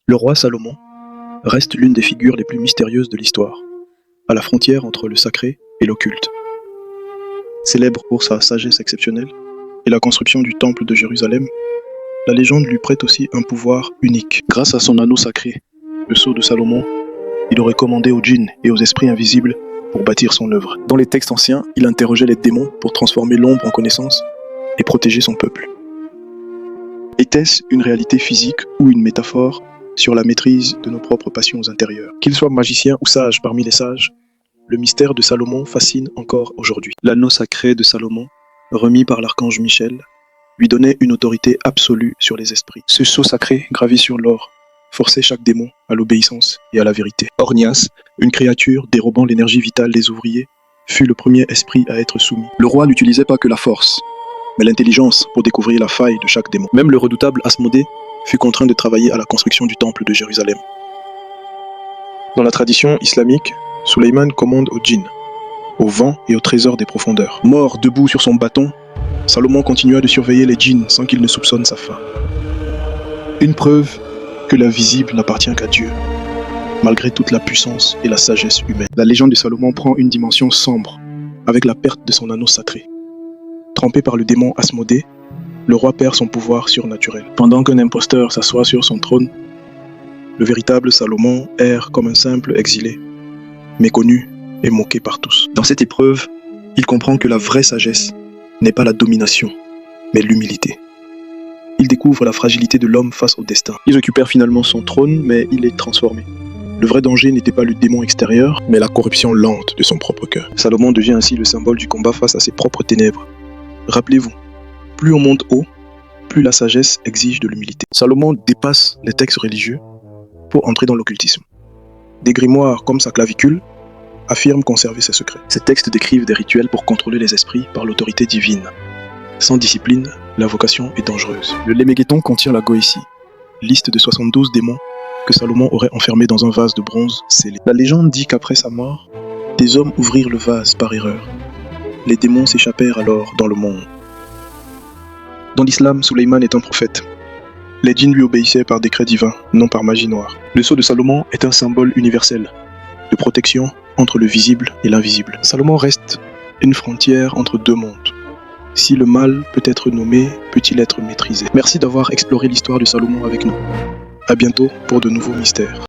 Le roi Salomon reste l'une des figures les plus mystérieuses de l'histoire, à la frontière entre le sacré et l'occulte. Célèbre pour sa sagesse exceptionnelle et la construction du temple de Jérusalem, la légende lui prête aussi un pouvoir unique. Grâce à son anneau sacré, le sceau de Salomon, il aurait commandé aux djinns et aux esprits invisibles pour bâtir son œuvre. Dans les textes anciens, il interrogeait les démons pour transformer l'ombre en connaissance et protéger son peuple. Était-ce une réalité physique ou une métaphore sur la maîtrise de nos propres passions intérieures? Qu'il soit magicien ou sage parmi les sages, le mystère de Salomon fascine encore aujourd'hui. L'anneau sacré de Salomon, remis par l'archange Michel, lui donnait une autorité absolue sur les esprits. Ce sceau sacré, gravé sur l'or, forçait chaque démon à l'obéissance et à la vérité. Ornias, une créature dérobant l'énergie vitale des ouvriers, fut le premier esprit à être soumis. Le roi n'utilisait pas que la force, mais l'intelligence pour découvrir la faille de chaque démon. Même le redoutable Asmodée fut contraint de travailler à la construction du temple de Jérusalem. Dans la tradition islamique, Sulayman commande aux djinns, au vent et au trésor des profondeurs. Mort debout sur son bâton, Salomon continua de surveiller les djinns sans qu'il ne soupçonne sa fin. Une preuve que l'invisible n'appartient qu'à Dieu, malgré toute la puissance et la sagesse humaine. La légende de Salomon prend une dimension sombre, avec la perte de son anneau sacré. Trempé par le démon Asmodée, le roi perd son pouvoir surnaturel. Pendant qu'un imposteur s'assoit sur son trône, le véritable Salomon erre comme un simple exilé, méconnu et moqué par tous. Dans cette épreuve, il comprend que la vraie sagesse n'est pas la domination, mais l'humilité. Il découvre la fragilité de l'homme face au destin. Il récupère finalement son trône, mais il est transformé. Le vrai danger n'était pas le démon extérieur, mais la corruption lente de son propre cœur. Salomon devient ainsi le symbole du combat face à ses propres ténèbres. Rappelez-vous, plus on monte haut, plus la sagesse exige de l'humilité. Salomon dépasse les textes religieux pour entrer dans l'occultisme. Des grimoires comme sa clavicule affirment conserver ses secrets. Ces textes décrivent des rituels pour contrôler les esprits par l'autorité divine. Sans discipline, l'invocation est dangereuse. Le Lémégéton contient la Goétie, liste de 72 démons que Salomon aurait enfermés dans un vase de bronze scellé. La légende dit qu'après sa mort, des hommes ouvrirent le vase par erreur. Les démons s'échappèrent alors dans le monde. Dans l'islam, Sulayman est un prophète. Les djinns lui obéissaient par décret divin, non par magie noire. Le sceau de Salomon est un symbole universel de protection entre le visible et l'invisible. Salomon reste une frontière entre deux mondes. Si le mal peut être nommé, peut-il être maîtrisé? Merci d'avoir exploré l'histoire de Salomon avec nous. À bientôt pour de nouveaux mystères.